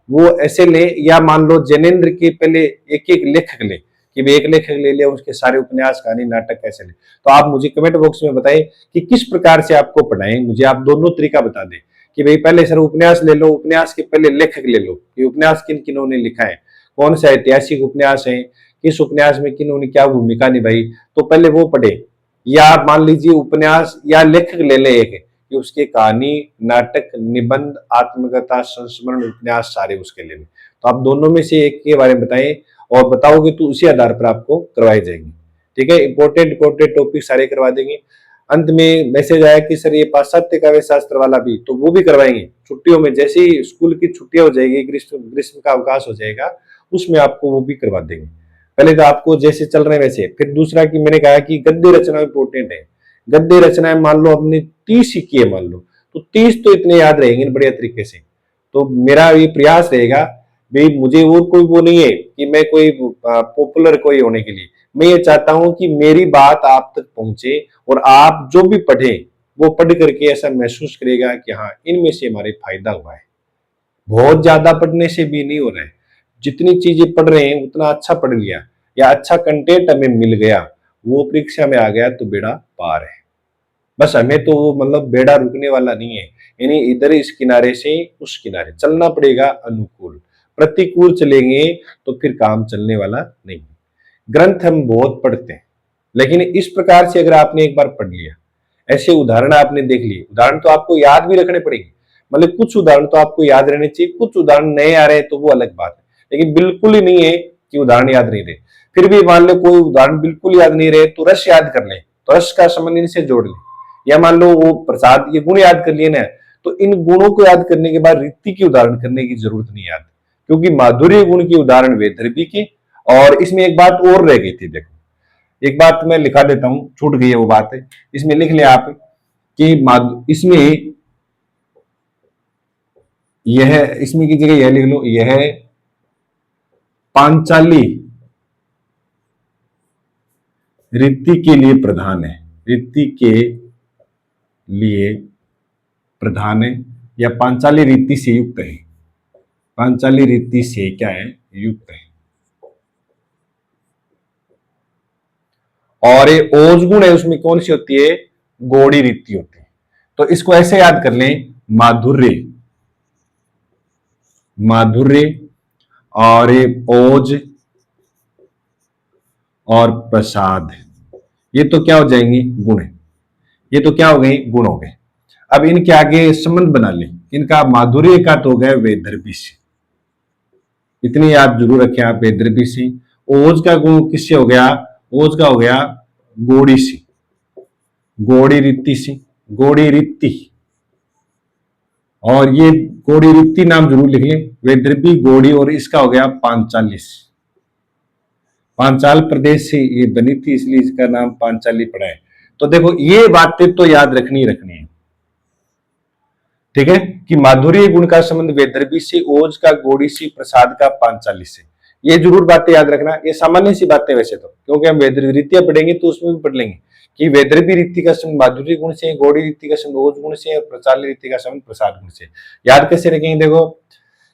वो ऐसे ले, या मान लो जैनेन्द्र के पहले एक एक लेखक ले कि भाई एक लेखक ले लिया उसके सारे उपन्यास कहानी नाटक कैसे ले। तो आप मुझे कमेंट बॉक्स में बताएं कि किस प्रकार से आपको पढ़ाएं, मुझे आप दोनों तरीका बता दें। कि भाई पहले सर उपन्यास ले लो, उपन्यास के पहले लेखक ले लो कि उपन्यास किन किन्होंने लिखा है, कौन सा ऐतिहासिक उपन्यास है, किस उपन्यास में किन्होंने क्या भूमिका निभाई, तो पहले वो पढ़े। या आप मान लीजिए उपन्यास या लेखक ले ले एक कि उसकी कहानी, नाटक, निबंध, आत्मकथा, संस्मरण, उपन्यास सारे उसके ले लें। तो आप दोनों में से एक के बारे में बताएं और बताओगे तो उसी आधार पर आपको करवाई जाएगी। ठीक है, इंपॉर्टेंट टॉपिक सारे करवा देंगे। अंत में मैसेज आया कि सर ये पाश्चात्य काव्य शास्त्र वाला भी, तो वो भी करवाएंगे छुट्टियों में, जैसे ही स्कूल की छुट्टियां हो जाएगी, ग्रीष्म का अवकाश हो जाएगा, उसमें आपको वो भी करवा देंगे। पहले तो आपको जैसे चल रहे हैं वैसे। फिर दूसरा कि मैंने कहा कि गद्य रचना इंपोर्टेंट है। गद्य रचनाएं मान लो हमने 30 ही किए, मान लो तो 30 तो इतने याद रहेंगे बढ़िया तरीके से। तो मेरा ये प्रयास रहेगा भाई, मुझे और कोई वो नहीं है कि मैं कोई पॉपुलर कोई होने के लिए, मैं ये चाहता हूं कि मेरी बात आप तक पहुंचे और आप जो भी पढ़े वो पढ़ करके ऐसा महसूस करेगा कि हाँ इनमें से हमारे फायदा हुआ है। बहुत ज्यादा पढ़ने से भी नहीं हो रहा है, जितनी चीजें पढ़ रहे हैं उतना अच्छा पढ़ लिया या अच्छा कंटेंट हमें मिल गया, वो परीक्षा में आ गया तो बेड़ा पार है। बस हमें तो वो मतलब बेड़ा रुकने वाला नहीं है, यानी इधर इस किनारे से उस किनारे चलना पड़ेगा अनुकूल। प्रतिकूल चलेंगे तो फिर काम चलने वाला नहीं। ग्रंथ हम बहुत पढ़ते हैं, लेकिन इस प्रकार से अगर आपने एक बार पढ़ लिया, ऐसे उदाहरण आपने देख लिए, उदाहरण तो आपको याद भी रखने पड़ेंगे। मतलब कुछ उदाहरण तो आपको याद रहने चाहिए, कुछ उदाहरण नए आ रहे हैं तो वो अलग बात है, लेकिन बिल्कुल ही नहीं है कि उदाहरण याद नहीं रहे। फिर भी मान लो कोई उदाहरण बिल्कुल याद नहीं रहे तो रस याद कर ले, तो रस का संबंध इनसे जोड़ ले। या मान लो वो प्रसाद, ये गुण याद कर लिए ना, तो इन गुणों को याद करने के बाद रीति की उदाहरण करने की जरूरत नहीं याद, क्योंकि माधुर्य गुण की उदाहरण वेदर्भी की। और इसमें एक बात और रह गई थी, देखो एक बात मैं लिखा देता हूं, छूट गई है वो बात है, इसमें लिख ले आप कि इसमें यह, इसमें की जगह यह लिख लो, यह पांचाली रीति के लिए प्रधान है, रीति के लिए प्रधान है या पांचाली रीति से युक्त है, पांचाली रीति से क्या है, युक्त है। और ये ओज गुण है उसमें कौन सी होती है, गौड़ी रीति होती है। तो इसको ऐसे याद कर लें, माधुर्य, माधुर्य और ये ओज और प्रसाद, ये तो क्या हो जाएंगे, गुण है। ये तो क्या हो गए, गुण हो गए। अब इनके आगे संबंध बना लें, इनका माधुर्य का तो हो गया वेदर्भी से, इतनी याद जरूर रखें आप, वेदर्भी से। ओज का गुण किससे हो गया, ओज का हो गया गौड़ी से, गौड़ी रीति से, गौड़ी रीति। और ये गौड़ी रीति नाम जरूर लिख लें, वेदर्भी, गौड़ी, और इसका हो गया पांचाली से। पांचाल प्रदेश से ये बनी थी इसलिए इसका नाम पांचाली पड़ा है। तो देखो ये बातें तो याद रखनी रखनी है। ठीक है, कि माधुर्य गुण का संबंध वेदर्भी से, ओज का गौड़ी से, प्रसाद का पांचाली से, ये जरूर बातें याद रखना। ये सामान्य सी बातें वैसे तो, क्योंकि हम वेदर्भी रीतियां पढ़ेंगे तो उसमें भी पढ़ लेंगे कि वेदर्भी रीति का संबंध माधुर्य गुण से, गौड़ी रीति का संबंध ओज गुण से, और प्रचाल्य रीति का संबंध प्रसाद गुण से। याद कैसे रखेंगे, देखो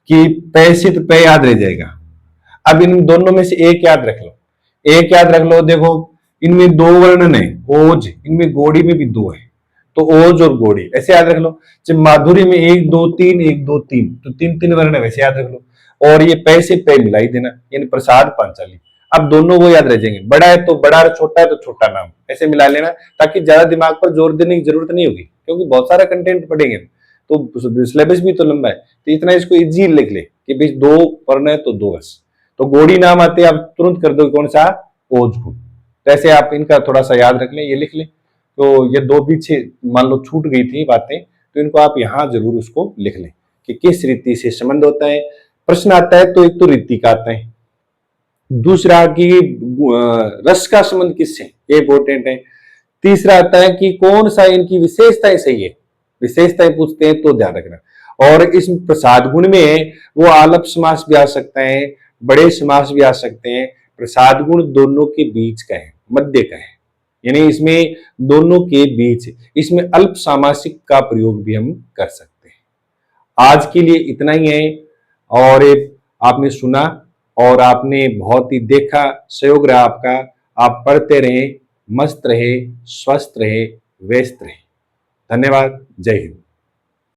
कि पे से तो पे याद रह जाएगा। अब इन दोनों में से एक याद रख लो, एक याद रख लो। देखो इनमें दो वर्णन है, ओज, इनमें गौड़ी में भी दो है, तो ओज और गौड़ी ऐसे याद रख लो। जब माधुरी में 1 2 3 1 2 3, तो 3 वर्ण है, वैसे याद रख लो। और ये पे से पे मिला ही देना, यानी प्रसाद पांचाली। अब दोनों वो याद रह जाएंगे, बड़ा है तो बड़ा, छोटा है तो छोटा नाम, ऐसे मिला लेना, ताकि ज्यादा दिमाग पर जोर देने की जरूरत नहीं होगी, क्योंकि बहुत सारा कंटेंट पढ़ेंगे तो सिलेबस भी तो लंबा है। तो इतना इसको इजी लिख ले कि भाई 2 वर्ण है तो 2 बस। तो गौड़ी नाम आते आप तुरंत कर दो कौन सा, ओज गुण। तो ऐसे आप इनका थोड़ा सा याद रख लें, ये लिख लें। तो ये दो पीछे मान लो छूट गई थी बातें, तो इनको आप यहां जरूर उसको लिख लें कि किस रीति से संबंध होता है। प्रश्न आता है तो एक तो रीति का आता है, दूसरा कि रस का संबंध किससे, ये इंपॉर्टेंट है। तीसरा आता है कि कौन सा इनकी विशेषताएं सही है, विशेषताएं पूछते हैं तो ध्यान रखना। और इस प्रसाद गुण में वो आलप समास भी आ सकता है, बड़े समास भी आ सकते हैं। प्रसाद गुण दोनों के बीच का है, मध्य का है, यानी इसमें दोनों के बीच, इसमें अल्प सामासिक का प्रयोग भी हम कर सकते हैं। आज के लिए इतना ही है। और आपने सुना और आपने बहुत ही देखा, सहयोग रहा आपका। आप पढ़ते रहे, मस्त रहे, स्वस्थ रहे, व्यस्त रहे। धन्यवाद। जय हिंद।